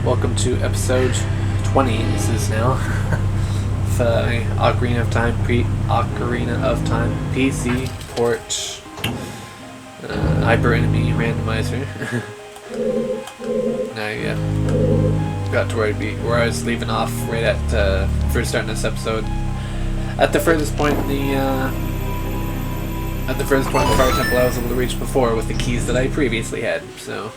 welcome to episode 20. This is now Ocarina of Time PC Port Hyper Enemy Randomizer. Now, yeah, got to where I was leaving off right at first starting this episode. At the furthest point in the fire temple I was able to reach before with the keys that I previously had. So.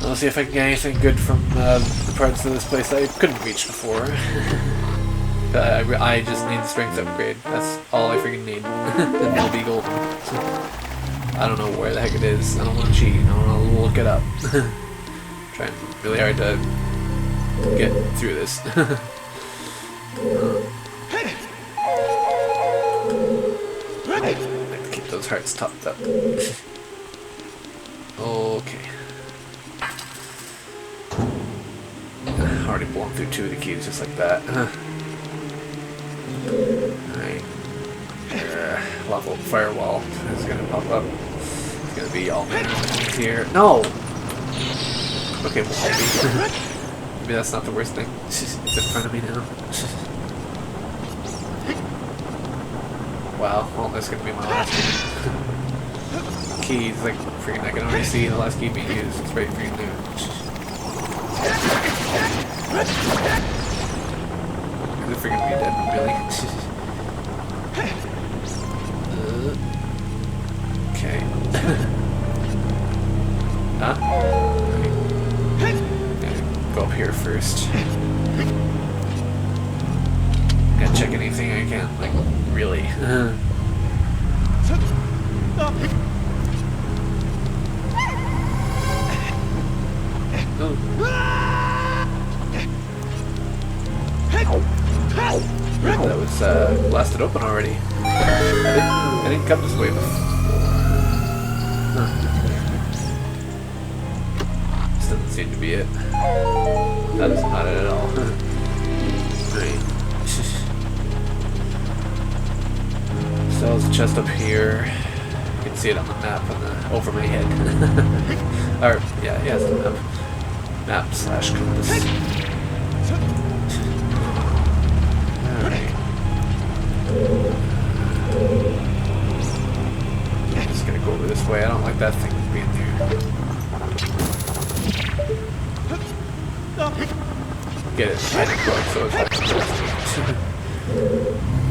I'll see if I can get anything good from the parts of this place I couldn't reach before. I just need the strength upgrade. That's all I freaking need. And it'll be golden. I don't know where the heck it is. I don't want to cheat. I don't want to look it up. Trying really hard to get through this. I have to keep those hearts topped up. Okay. Already blown through 2 of the keys just like that. Alright. Level firewall is gonna pop up. It's gonna be all manner of things here. No! Okay, well, maybe that's not the worst thing. It's in front of me now. Wow, well, that's gonna be my last key. Keys, like, freaking, I can already see the last key being used. It's right freaking there. Is it freaking be dead, really? Okay. Huh? Okay. Go up here first. Gotta check anything I can, like, really. Oh. That was blasted open already. I didn't come this way before. Huh. This doesn't seem to be it. That is not it at all. Right. So there's a chest up here. You can see it on the map over my head. Or, yeah, it's the map. Map/compass. I'm just gonna go over this way. I don't like that thing being there. Get it. I didn't go so it's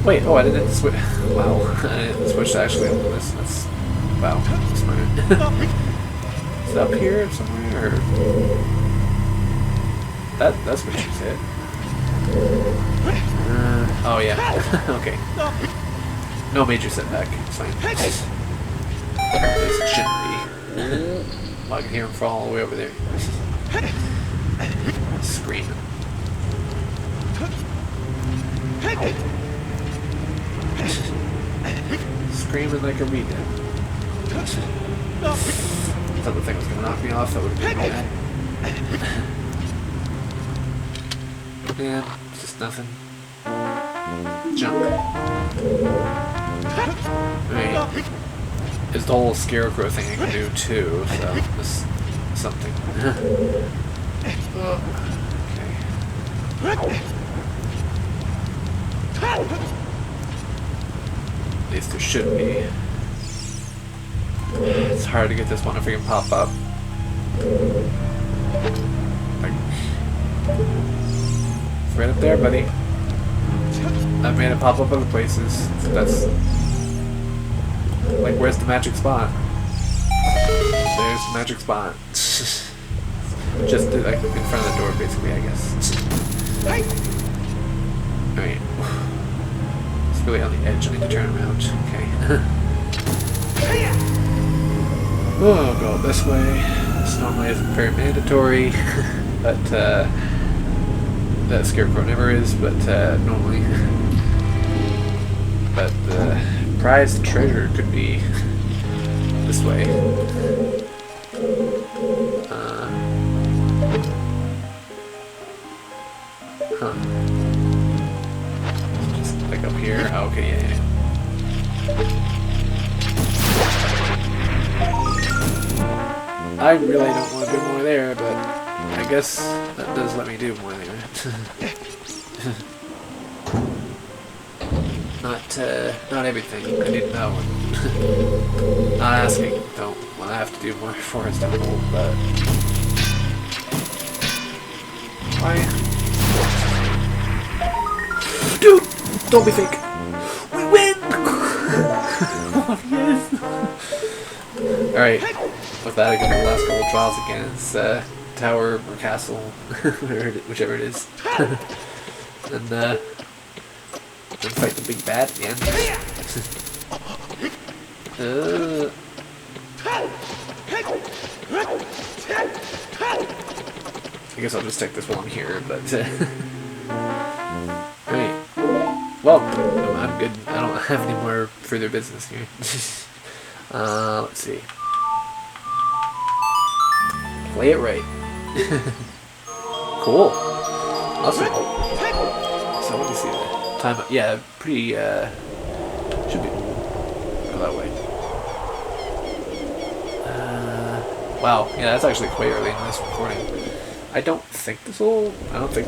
Wait, oh, I didn't switch. Wow, I didn't switch to actually open this. That's. Wow, smart. Is it up here somewhere? Or... That's what she said. Oh yeah. Okay. No major setback. It's fine. At least it shouldn't be. Well, I can hear him fall all the way over there. Screaming. Screaming like a redhead. I thought the thing was gonna knock me off. That would have been bad. Yeah, it's just nothing. Junk. Right. There's the whole scarecrow thing I can do too, so this is something. Okay. At least there should be. It's hard to get this one if we can pop up. Like, it's right up there, buddy. I've made it pop up other places. That's like, where's the magic spot? There's the magic spot. Just like in front of the door, basically, I guess. Alright. It's really on the edge. I need to turn around. Okay. Oh, go this way. This normally isn't very mandatory, but that scarecrow never is, but normally. But the prized treasure could be this way. Huh. Just like up here. Oh, okay, yeah. I really don't want to do more there, but I guess that does let me do more there. Not everything. I didn't know. Not asking. Don't want to have to do more forest temple, but why? Dude, don't be fake. We win. Oh, yes. All right. With that, I got the last couple of trials again. It's tower or castle, whichever it is, and then fight the big bad at the end. I guess I'll just take this while I'm here, but right. Well, I'm good. I don't have any more further business here. Let's see. Play it right. Cool. Awesome. So what do you see there? Time, yeah, pretty, should be, go that way. Wow, yeah, that's actually quite early in this recording. I don't think this will be able to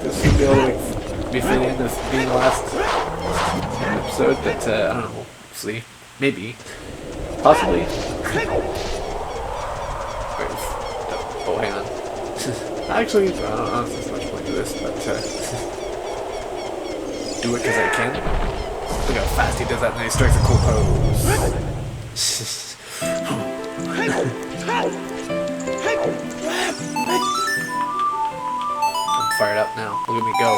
be fitting into being the last episode, but, I don't know, we'll see. Maybe. Possibly. Oh, hang on. Actually, I don't know if there's much point to this, but do it because I can. Look how fast he does that, and then he strikes a cool pose. I'm fired up now. Look at me go.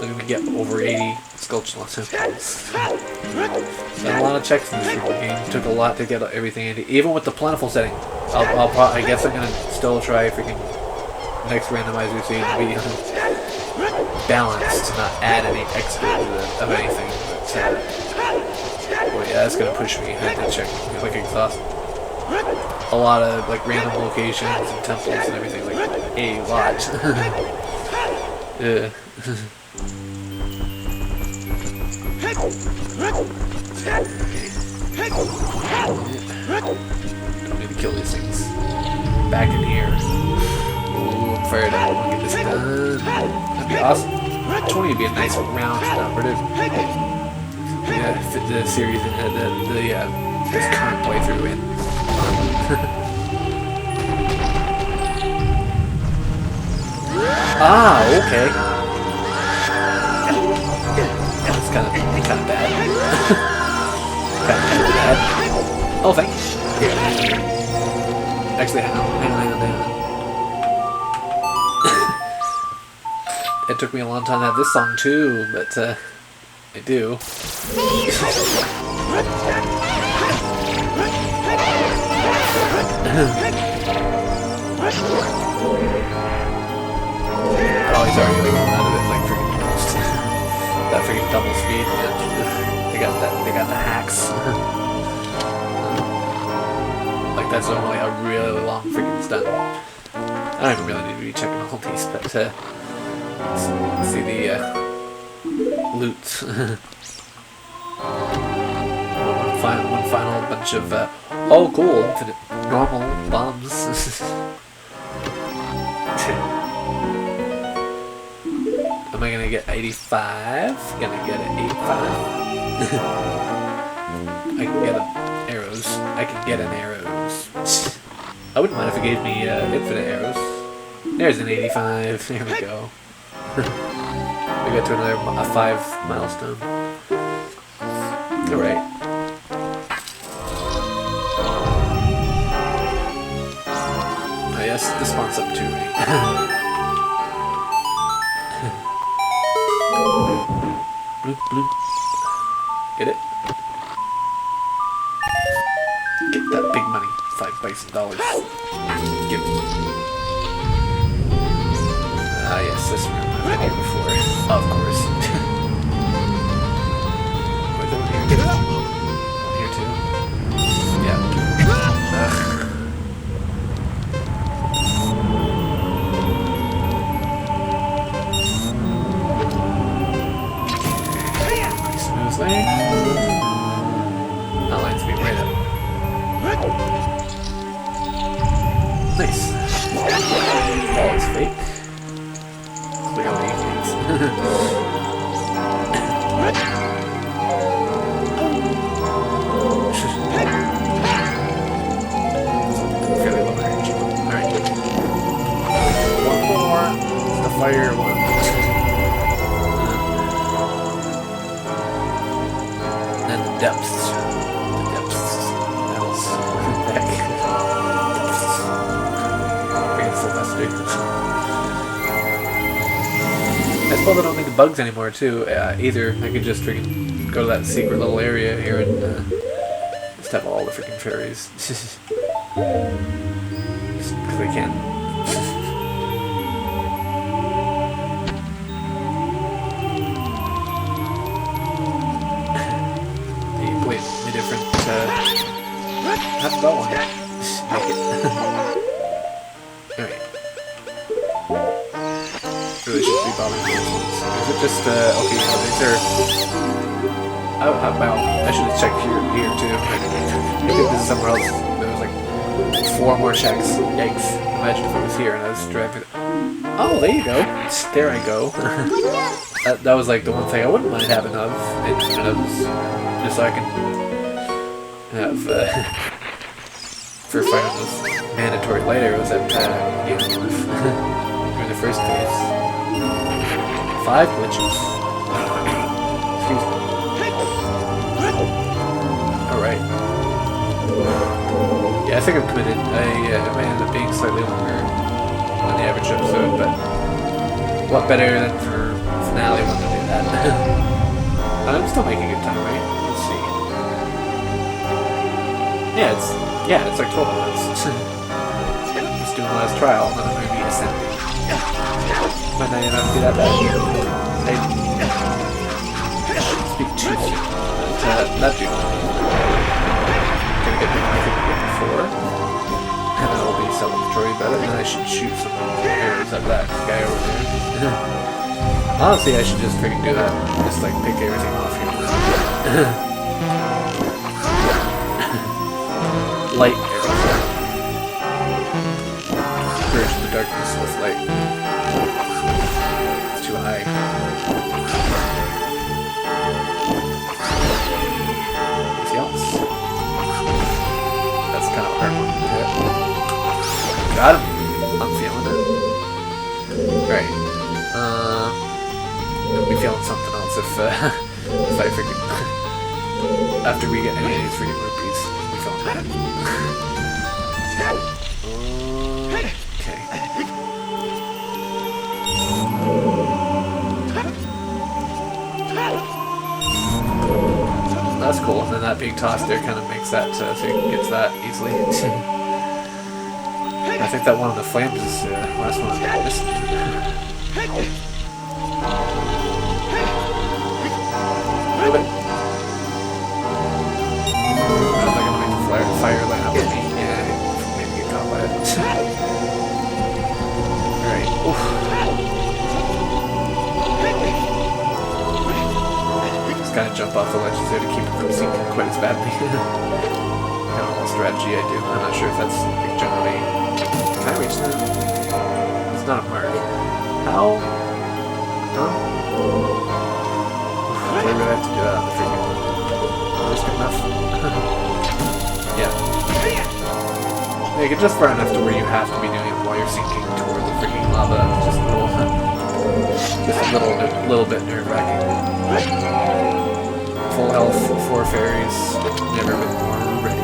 Look at me get over 80 sculpture temples. Done a lot of checks in this game. Took a lot to get everything in. Even with the plentiful setting. I guess I'm gonna still try freaking next randomizer so you can be balanced to not add any extra of anything. But boy, yeah, that's gonna push me. I have to check. I'm like exhausted. A lot of like random locations and temples and everything, like a lot. Yeah. Don't need to kill these things. Back in here. Ooh, I'm fired up. I want to get this done. That'd be awesome. 20 would be a nice round number to fit the series and this current playthrough in. Ah, okay. That's kind of bad. Kind of bad. Oh, thank you. Actually, hang on. It took me a long time to have this song too, but I do. Oh, he's already like coming out of it like freaking almost. That freaking double speed, man. They got the hacks. Like that's normally a really long freaking stunt. I don't even really need to be checking all these, but let's see the loot. one final bunch of oh cool, infinite normal bombs. Am I gonna get 85? Gonna get an 85. I can get arrows. I can get an arrows. I wouldn't mind if it gave me infinite arrows. There's an 85. There we go. We got to another 5 milestone. Alright. Oh yes, this one's up too, right? Bloop, bloop. Get it? Get that big money. $5 bison. Give it. Ah, yes, this room. I've been here before. Of course. Wait, there one here. Get it. One here too. Yeah. Smoothly. That lines me right up. Nice. Ball is fake. Clearly, it's fairly low energy. Alright. One more. It's the fire one. And the depths. The depths. Else. Heck. Sylvester. I suppose I don't need the bugs anymore too. Either I could just freaking go to that secret little area here and just have all the freaking fairies. Just because I can. The blatantly different. That's that one. Make it. Alright. Really shouldn't be bothering these ones. Is it just, okay, no, these are... Oh, well, I should have checked here too. Maybe this is somewhere else. There was like 4 more checks. Yikes. Imagine if it was here and I was driving... Oh, there you go. There I go. that was like the one thing I wouldn't mind having of. Infinite of, just so I can have, for fighting those mandatory light arrows that during the first phase. 5 glitches. Excuse me. Alright. Yeah, I think I'm committed. It may end up being slightly longer than the average episode, but what better than for finale one to do that? I'm still making good time, right? Let's see. Yeah, it's like 12 minutes. Just doing the last trial, and then I'm going to be ascending. Might not even be that bad. I speak too soon. That dude. Gonna get the I think before. And then I'll be self-destroyed better, and then I should shoot some arrows at that guy over there. Honestly, I should just freaking do that. Just like pick everything off here. Light everything. Purge the darkness with light. It's too high. Anything else? That's kind of a hard one to hit. Got him! I'm feeling it. Right. I'll be feeling something else if I freaking... after we get any of these freaking rupees. I'll be feeling that. Okay. That's cool. And then that being tossed there kind of makes that so he gets that easily. I think that one of the flames is the last one I missed. I don't think I'm gonna make the fire light up with me. Yeah, maybe get caught by it. Alright. Just gotta jump off the ledges there to keep it from sinking quite as badly. Kind of a little strategy I do. I'm not sure if that's generally... Can I reach that? It's not a mark. How? Huh? I really have to do that on the freaking... Is good enough? Yeah. Make it just far enough to where you have to be doing it while you're sinking toward the freaking lava. Just a little bit nerve-wracking. Full health, 4 fairies. Never been more ready.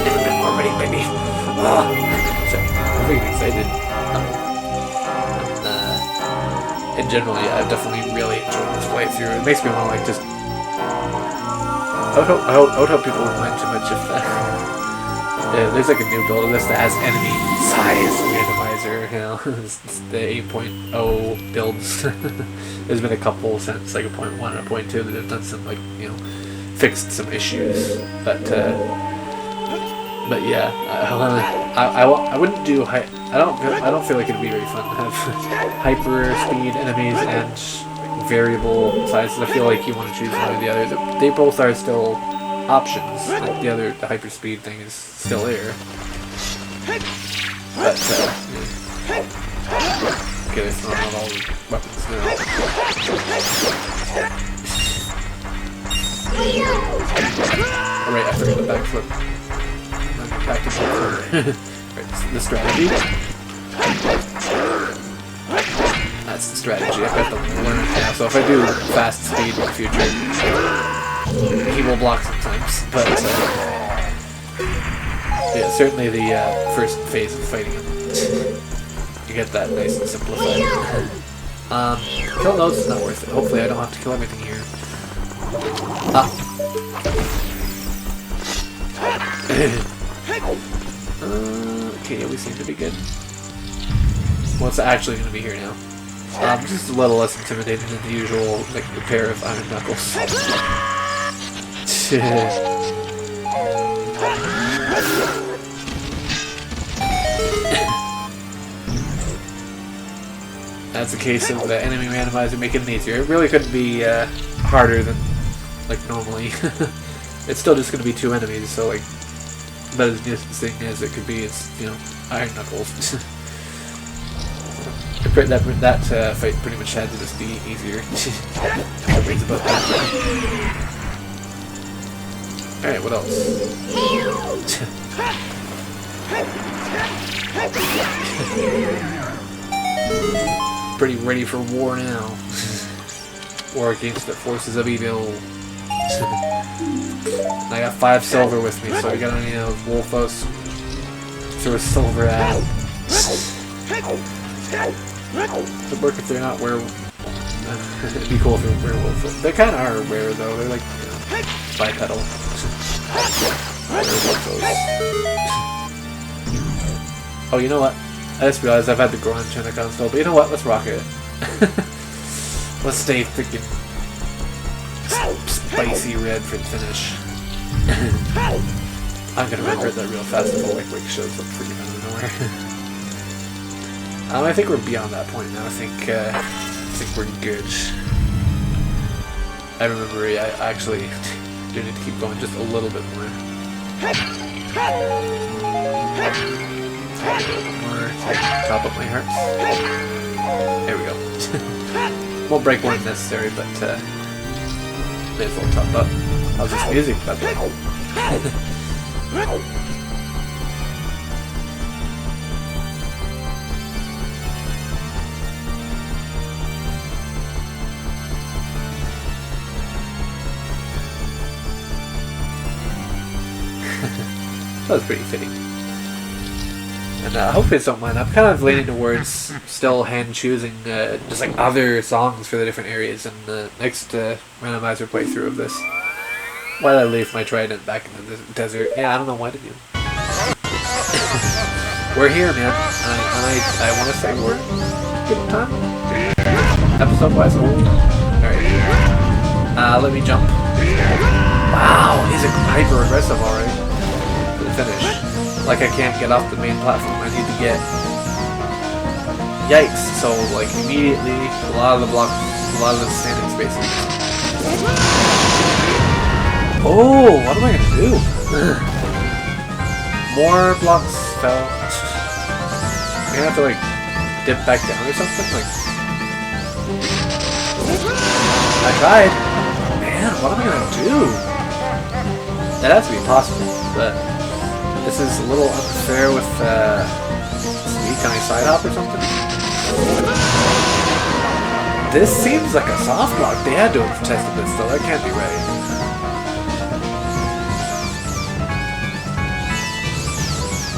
Never been more ready, baby. I'm freaking excited. And generally, I've definitely really enjoyed this playthrough. It makes me want to like just. I would hope people wouldn't mind too much if there's like a new build of this that has enemy size randomizer. You know, it's the 8.0 builds. There's been a couple since like a 0.1 and a 0.2 that have done some like fixed some issues, but yeah, I wouldn't do I don't feel like it'd be very fun to have hyper speed enemies and variable sizes. I feel like you want to choose one or the other. They both are still options. Like the hyper speed thing is still there. But, yeah. Okay, they're throwing out all the weapons now. Alright, I forgot the backflip. Back to the right, the strategy. That's the strategy. I've got to learn it now. So if I do fast speed in the future, he will block sometimes. But yeah, certainly the first phase of fighting him, you get that nice and simplified. Kill those is not worth it. Hopefully I don't have to kill everything here. Okay, yeah, we seem to be good. What's actually going to be here now? Just a little less intimidating than the usual, like, the pair of iron knuckles. That's a case of the enemy randomizer making it easier. It really couldn't be harder than, like, normally. It's still just going to be 2 enemies, so, like, about as nuisance as it could be, it's, you know, iron knuckles. that fight pretty much had to just be easier. Everybody's about that. Alright, what else? Pretty ready for war now. War against the forces of evil. I got 5 silver with me, so I got any of Wolfos. Throw a silver at him. It'd work if they're not werewolves. It'd be cool if they're werewolves. They kind of are rare though. They're like, you know, bipedal. Oh, you know what? I just realized I've had the Goron China console, but you know what? Let's rock it. Let's stay freaking spicy red for the finish. I'm gonna remember that real fast if a Wick shows up freaking out of nowhere. I think we're beyond that point now. I think we're good. I remember I actually do need to keep going just a little bit more. Top up my hearts. There we go. Won't break one if necessary, but may as well top up. How's this music, by the way? That was pretty fitting. And hopefully it's don't mind. I'm kind of leaning towards still hand-choosing just like other songs for the different areas in the next randomizer playthrough of this. While I leave my trident back in the desert. Yeah, I don't know what to do. We're here, man. I want to say we're good time. Episode-wise. Alright. Let me jump. Wow, he's hyper aggressive already. For the finish. Like I can't get off the main platform. I need to get... Yikes. So, like, immediately, a lot of the blocks, a lot of the standing spaces. Oh, what am I gonna do? More blocks fell. I'm gonna have to, like, dip back down or something? Like... I tried. Man, what am I gonna do? That has to be possible, but... This is a little unfair with, Sweet. Can I side hop or something? This seems like a soft block. They had to have tested this, though. That can't be right.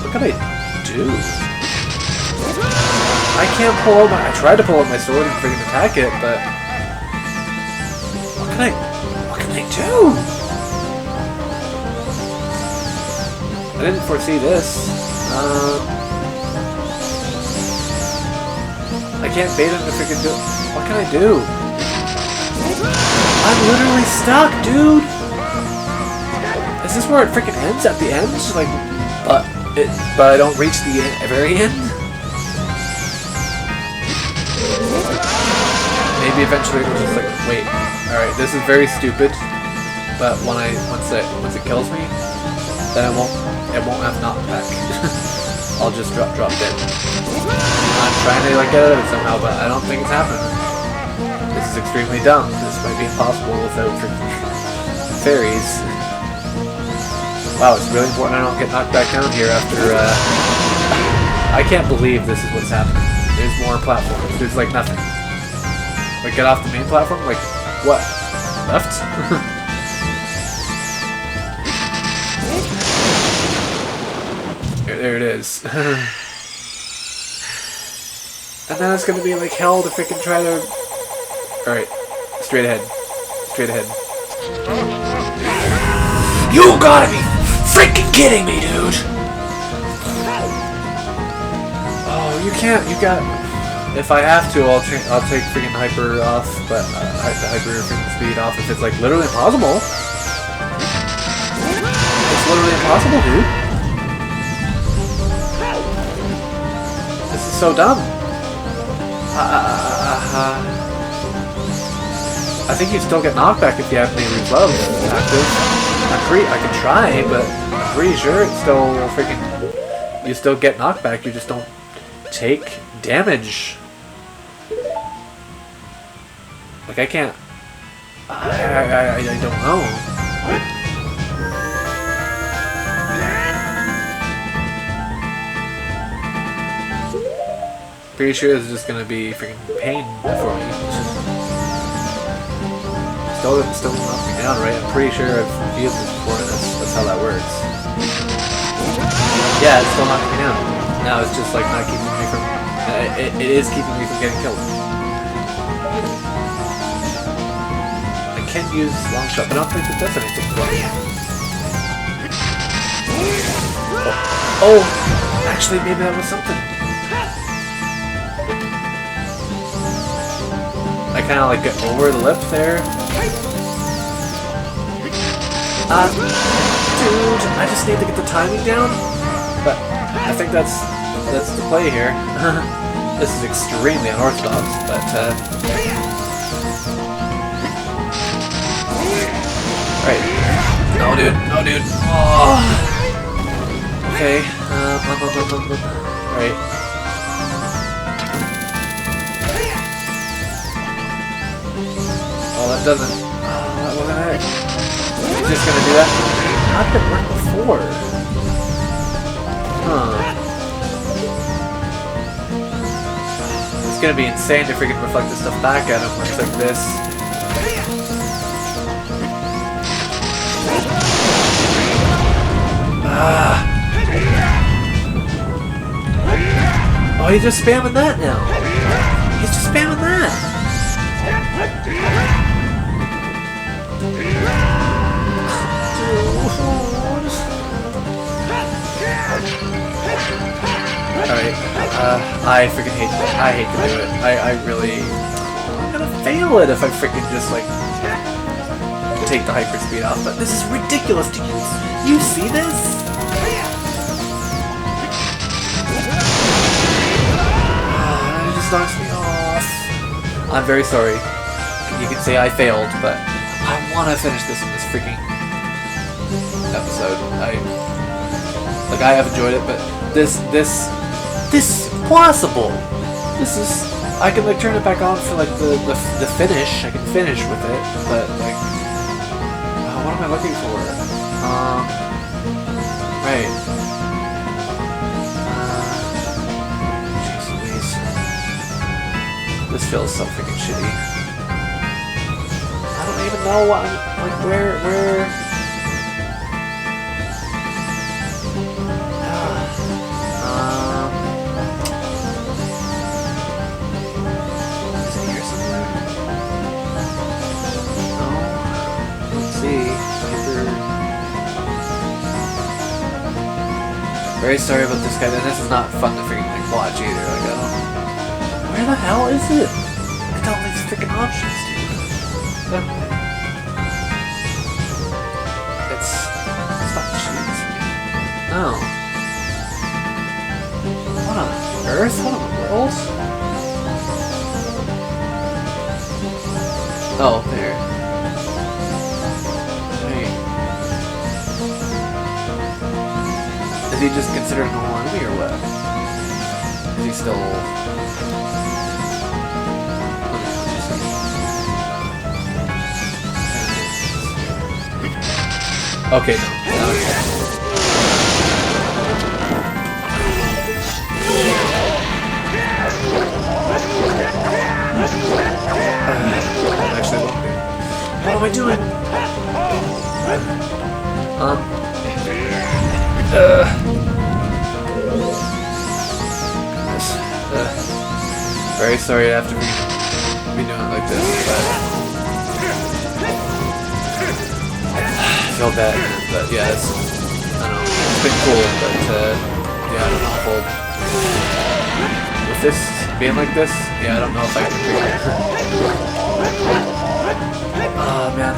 What can I do? I can't pull out my... I tried to pull out my sword and freaking attack it, but... What can I do? I didn't foresee this. I can't bait him to freaking do... What can I do? I'm literally stuck, dude! Is this where it freaking ends at the end? Like, but I don't reach the very end? Maybe eventually it was just like, wait, alright, this is very stupid, but once it kills me, then it won't have knockback. I'll just drop dead. I'm trying to like get out of it somehow, but I don't think it's happening. This is extremely dumb. This might be impossible without freaking fairies. Wow, it's really important I don't get knocked back down here after, I can't believe this is what's happening. There's more platforms. There's like nothing. Like, get off the main platform? Like, what? Left? There it is. And then it's gonna be like hell to freaking try to... Alright. Straight ahead. Straight ahead. You gotta be freaking kidding me, dude! Oh, you can't. You got... If I have to, I'll take freaking hyper off, but the hyper freaking speed off if it's like literally impossible. It's literally impossible, dude. This is so dumb. I think you still get knockback if you have Neighbor's Love active. I can try, but I'm pretty sure it's still freaking... You still get knockback, you just don't take damage. Like, I can't... I don't know. Pretty sure this is just gonna be freaking pain for me. Still knock me down, right? I'm pretty sure I've used this before, and that's how that works. Yeah, it's still knocking me down. Now it's just like not keeping me from... It is keeping me from getting killed. I can use long shot, but I don't think it does anything for me. Oh! Actually, maybe that was something. I kind of like get over the lip there. Dude, I just need to get the timing down. But I think that's the play here. This is extremely unorthodox, but right. No, dude. No, dude. Oh. Okay. Right. Oh, that doesn't... Oh, that wasn't it. He's just gonna do that? Not that worked before. Huh. It's gonna be insane to freaking reflect this stuff back at him when it's like this. Oh, he's just spamming that now. He's just spamming that. Alright, I freaking hate it. I hate to do it. I really... I'm gonna fail it if I freaking just, like, take the hyperspeed off. But this is ridiculous. Do you see this? It just knocks me off. I'm very sorry. You can say I failed, but I want to finish this in this freaking episode. I have enjoyed it, but this is impossible. This is... I can like turn it back on for like the finish. I can finish with it, but like, what am I looking for? Right. Jeez Louise. This feels so freaking shitty. I don't even know what I'm, like where. Very sorry about this guy, and this is not fun to freaking like watch either. Like, I don't... Where the hell is it? Look at all these freaking options, dude. It's not cheese. No. What on earth? What on the world? Oh, there. Is he he just considered a normal enemy or what? Is he still... Okay, no. Actually, what am I doing? Very sorry to have to be doing it like this, but I feel bad. But yeah, it's, I don't know, it's been cool, but yeah, I don't know if I'll, with this being like this, yeah, I don't know if I can figure it out. Oh man.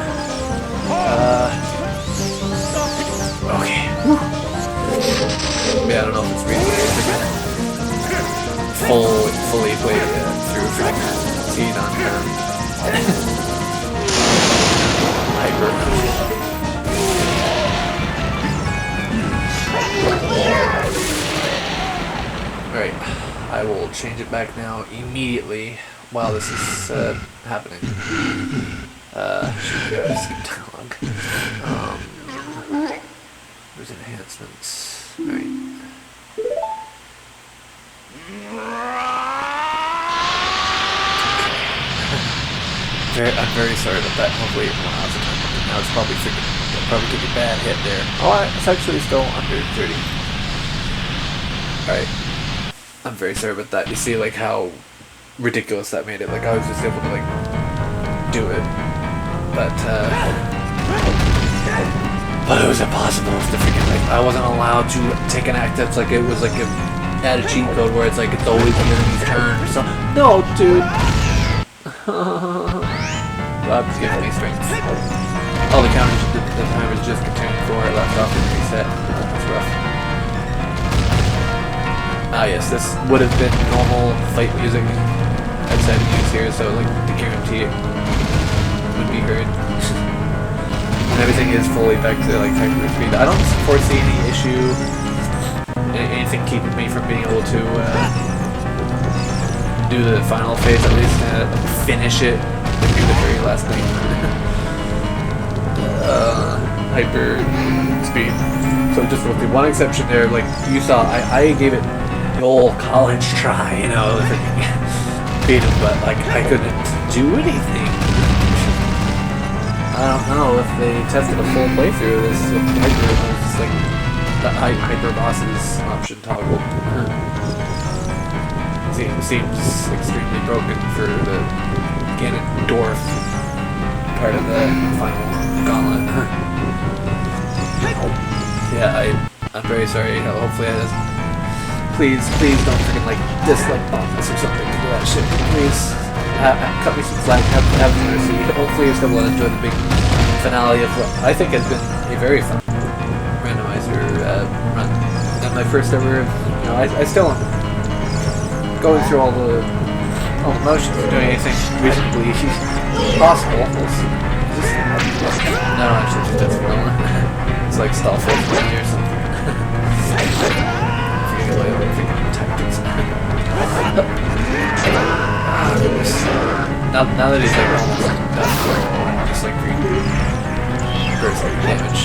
Okay. Yeah, I don't know if it's reasonable to fully play through freaking Seed on Hyper. Alright, I will change it back now immediately while this is happening. Should go skip dialogue. There's enhancements. Alright. I'm very sorry about that. Hopefully, now it's probably took a bad hit there. Oh, it's actually still under 30. Alright. I'm very sorry about that. You see, like, how ridiculous that made it. Like, I was just able to, like, do it. But it was impossible. It was the freaking, like, I wasn't allowed to take an active, like, it was, like, add a cheat code where it's, like, it's always the enemy's turn or something. No, dude! God's giving me strength. All the counters, the timers just continued from where I left off and reset. That's rough. Ah yes, this would have been normal fight music I decided to use here, so like to guarantee it would be heard. And everything is fully back to like hyper speed. I don't foresee any issue, anything keeping me from being able to do the final phase, at least finish it and do the very last thing. Hyper speed. So just with the one exception there, like you saw, I gave it the old college try, you know, beat him, but like I couldn't do anything. I don't know if they tested a full playthrough of this with Hyper, it was like the Hyper bosses option toggle. Seems extremely broken for the Ganondorf part of the final gauntlet. Yeah, I'm very sorry. Hopefully I doesn't. Please don't freaking like dislike bombs or something to do that shit. Please cut me some slack. Have mercy. Hopefully you're still able to enjoy the big finale of what I think has been a very fun randomizer run. And my first ever, you know, I still am going through all the motions of doing anything reasonably possible. No, actually, that's vanilla. It's like stall force or something. Forgetting away all the tactics. Now that he's like almost done, just like burst damage.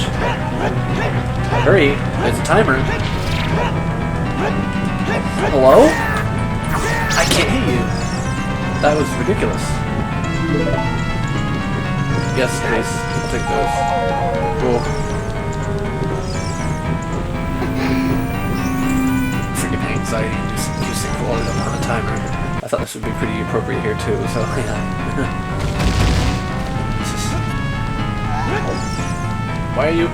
Hurry! There's a timer. Hello? I can't hit you. That was ridiculous. Yes, please. I'll take those. Cool. Freaking anxiety inducing quality on a timer. I thought this would be pretty appropriate here too, so yeah. Why are you?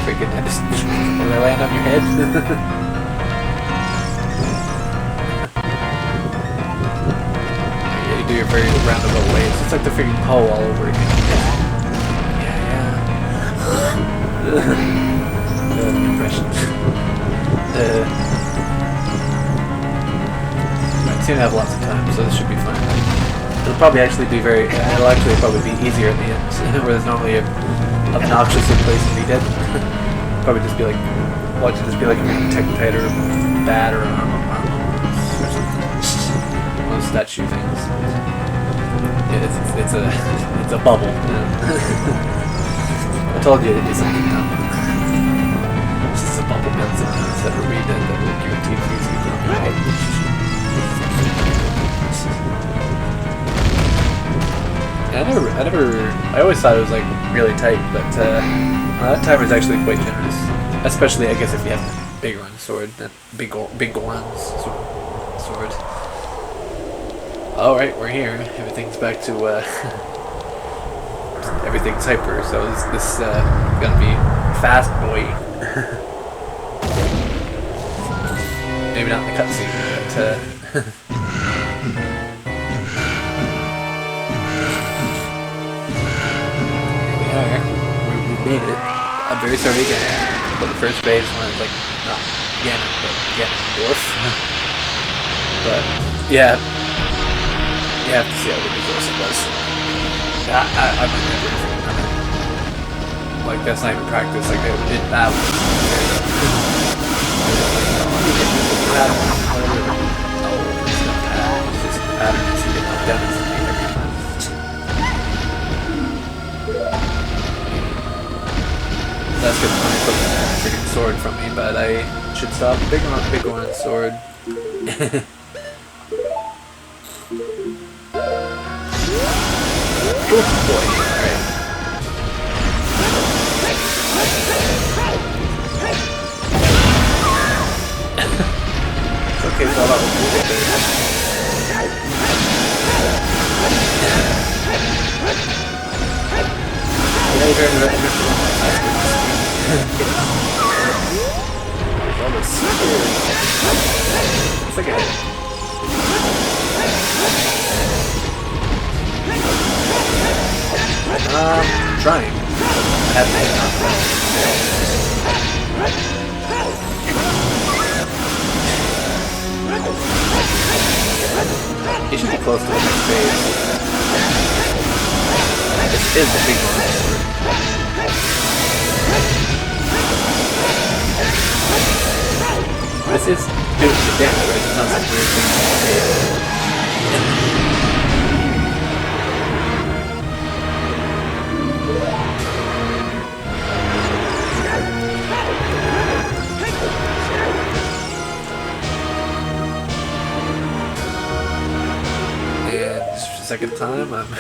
Freaking did I land on your head? Do your very roundabout ways. It's like the freaking Poe all over again. Yeah. Impressions. I seem to have lots of time, so this should be fine. It'll probably actually be it'll actually probably be easier at the end, where there's normally a obnoxious place to be dead. Probably just be like want to just be like a Tektite or Bat or something. Those statue things. Yeah, it's a bubble. I told you it'd be something dumb. This is a bubble pencil instead of a read that will guarantee things you don't know. I always thought it was like really tight, but that timer is actually quite generous. Especially, I guess, if you have a big run sword, that big Goron's sword. All right, we're here. Everything's back to everything's hyper. So this is gonna be fast, boy. Maybe not in the cutscene, but. We made it. I'm very sorry again. But the first phase was like not Ganon, but Ganondorf. But yeah, you have to see how ridiculous it was. I might never like that's not even practice. Like it did battle. It's not pattern. It's just the pattern is you get knocked down instantly every time. That's good when I put the freaking sword from me, but I should stop. Big one sword. Oh boy, alright. It's okay, so I'll get there. Yeah, you're trying to it's like trying. I have to hit you should be close to the next phase. This is the big one. This is doing the damage, right? It's not some weird thing. And this is the second time I'm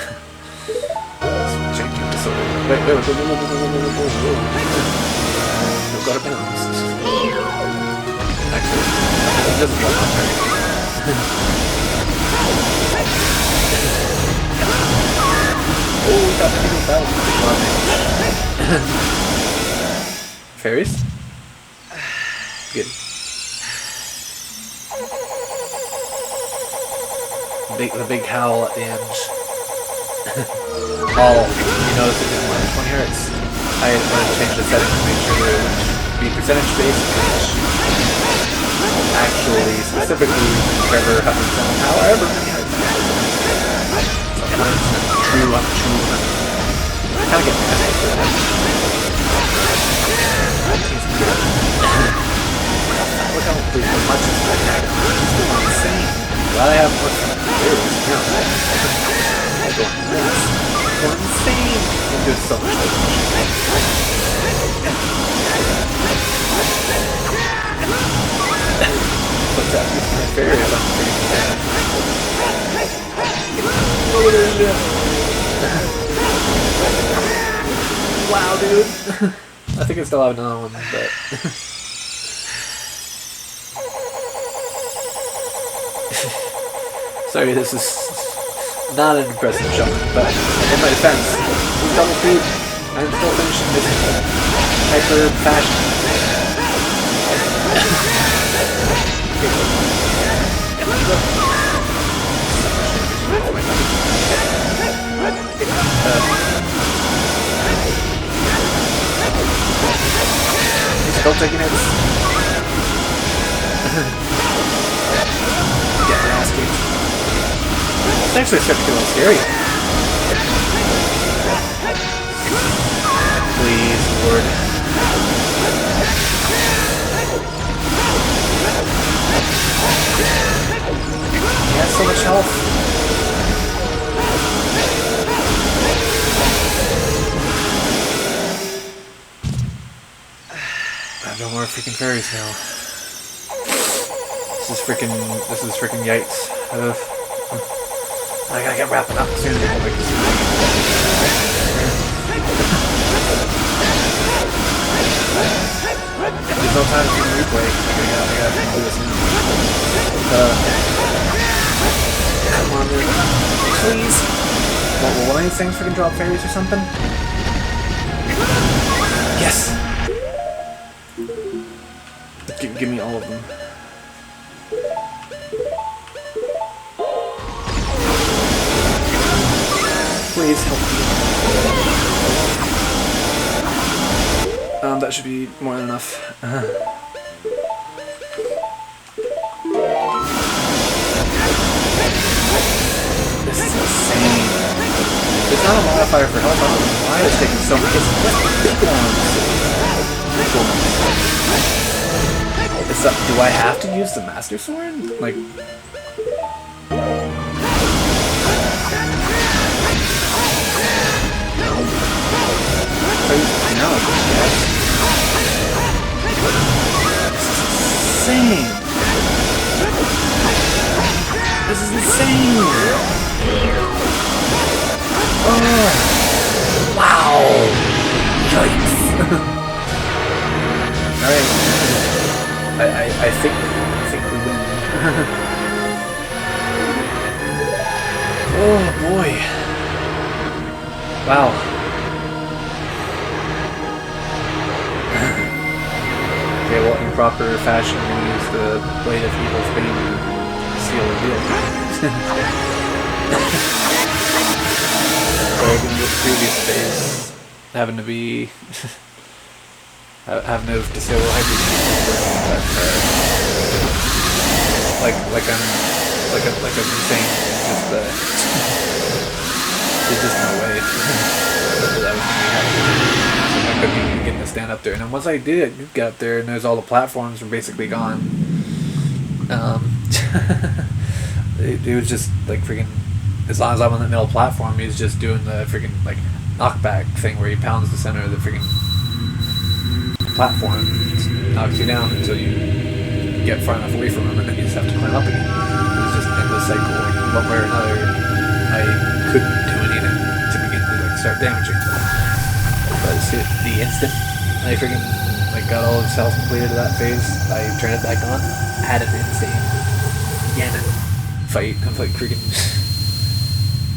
changing this over. Wait. I've got a bounce. Actually, it doesn't go on very oh, we got the big bounce. Fairies? Good. The big howl at the end. You notice it didn't want 20 hertz. I wanted to change the settings to make sure that it would be percentage based. Actually, specifically, however many hertz. Sometimes true. I kind of get past it. Look how much it's spectacular. It's insane. Glad I have more theories now. Going insane. I'm doing so much what's that? My fairy is wow, dude. I think I still have another one, but sorry, this is not an impressive shot, but in my defense, with double feet, I'm still finishing this hyper fashion. Still taking hits. Get my ass kicked. It's actually starting to get a little scary. Please, Lord. health. I have no more freaking fairies now. This is freaking yikes. I gotta get wrapping up soon. There's no time to replay. I gotta do this now. Come on, dude. Please. Will one of these things freaking drop fairies or something? Yes! Give me all of them. Please help me. That should be more than enough. This is insane. There's not a modifier for health. I don't know why it's taking so much. It's big ones. Do I have to use the Master Sword? Like... No, yes. This is insane! This is insane! Oh! Wow! Yikes! Alright. I think we win. Oh boy. Wow. Okay, well, in proper fashion, we use the Blade of Evil's Bane to seal the deal. So in this previous phase, having to be... having to disable hyper but like I'm insane. There's just no way that was gonna happen. I couldn't even get to stand up there. And then once I did get up there, and there's all the platforms were basically gone. It was just like freaking. As long as I'm on the middle platform, he's just doing the freaking like knockback thing where he pounds the center of the freaking platform, knocks you down until you get far enough away from him, and then you just have to climb up again. It was just an endless cycle. Like, one way or another, I couldn't do anything to begin to like start damaging. But the instant I freaking like got all of his health completed to that phase, I turned it back on, had an insane Ganon fight of like freaking.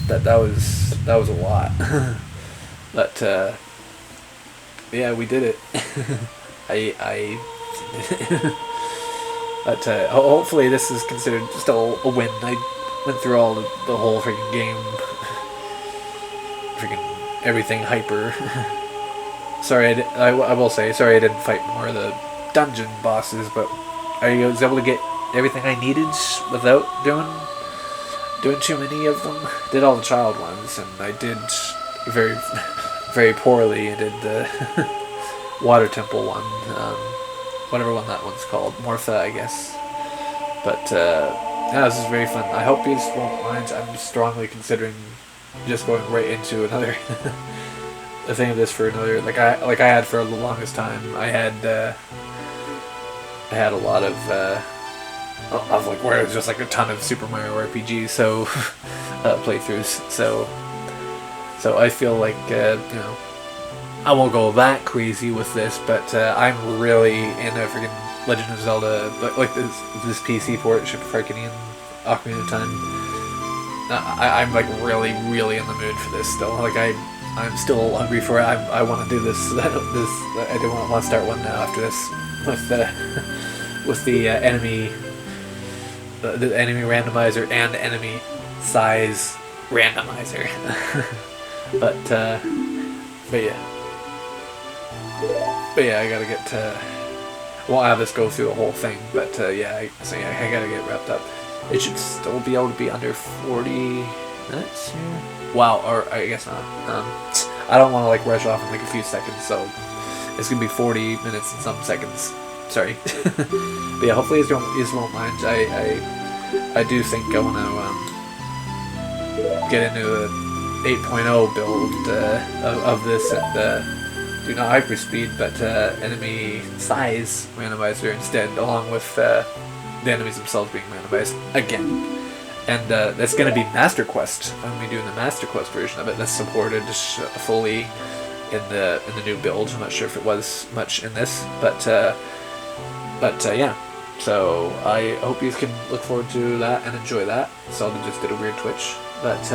that was a lot. But yeah, we did it. But hopefully this is considered still a win. I went through all the whole freaking game, freaking everything hyper. Sorry, I will say sorry I didn't fight more of the dungeon bosses, but I was able to get everything I needed without doing too many of them. Did all the child ones, and I did very very poorly. I did the water temple one, whatever one that one's called, Morpha, I guess. But yeah, this is very fun. I hope you won't mind. I'm strongly considering just going right into another a thing of this for another. Like I had for the longest time. I had a lot of like where it was just like a ton of Super Mario RPG playthroughs. So I feel like you know, I won't go that crazy with this, but I'm really into freaking Legend of Zelda, like this PC port, Ship of Harkinian, Ocarina of Time. I'm like really in the mood for this still. Like I'm still hungry for it. I want to do this. I do want to start one now after this with the enemy randomizer and enemy size randomizer. But yeah, I gotta get to. I won't have this go through the whole thing, but yeah, I gotta get wrapped up. It should still be able to be under 40 minutes. Wow, or I guess not. I don't want to like rush off in like a few seconds, so it's gonna be 40 minutes and some seconds. Sorry, but yeah, hopefully you won't mind. I do think I want to get into a 8.0 build of this and do not hyperspeed, but enemy size randomizer instead, along with the enemies themselves being randomized again. And that's going to be Master Quest. I'm going to be doing the Master Quest version of it. That's supported fully in the new build. I'm not sure if it was much in this, but yeah. So I hope you can look forward to that and enjoy that. Zelda just did a weird twitch, but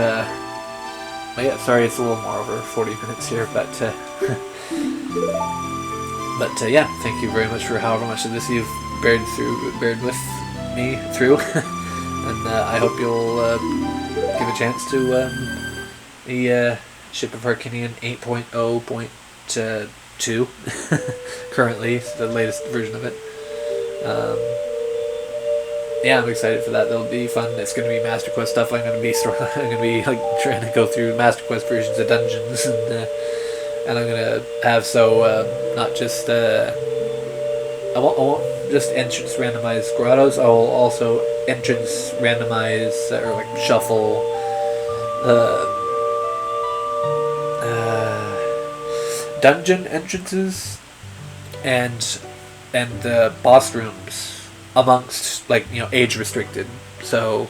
yeah, sorry it's a little more over 40 minutes here, but yeah, thank you very much for however much of this you've bared with me through. And I hope you'll give a chance to the Ship of Harkinian 8.0.2 currently, the latest version of it. Yeah, I'm excited for that. That'll be fun. It's going to be Master Quest stuff. I'm going to be like trying to go through Master Quest versions of dungeons, and I'm going to have not just I won't just entrance randomized grottos. I will also entrance randomize or like shuffle dungeon entrances and boss rooms amongst, like, you know, age restricted. So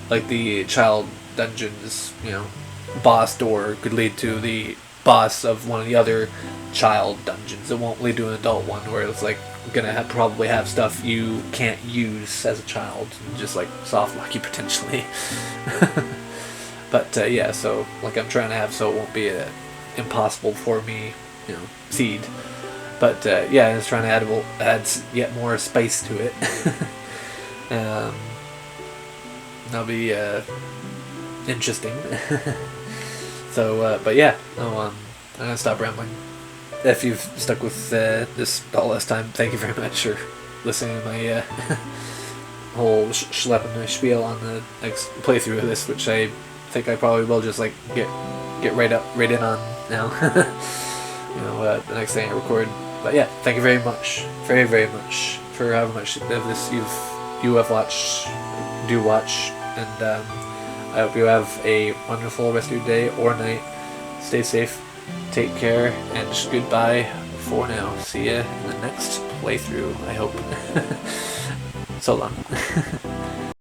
like the child dungeons, you know, boss door could lead to the boss of one of the other child dungeons. It won't lead to an adult one where it's like gonna probably have stuff you can't use as a child, just like soft lock you potentially. But yeah, so like I'm trying to have so it won't be impossible for me, you know, seed. But yeah, I was trying to add yet more spice to it. That'll be interesting. So, but yeah, I'm gonna stop rambling. If you've stuck with this all this time, thank you very much for listening to my whole schlepping my spiel on the next playthrough of this, which I think I probably will just like get right in on now. You know, the next thing I record. But yeah, thank you very much, very much for however much of this you have watched, do watch, and I hope you have a wonderful rest of your day or night. Stay safe, take care, and goodbye for now. See ya in the next playthrough, I hope. So long.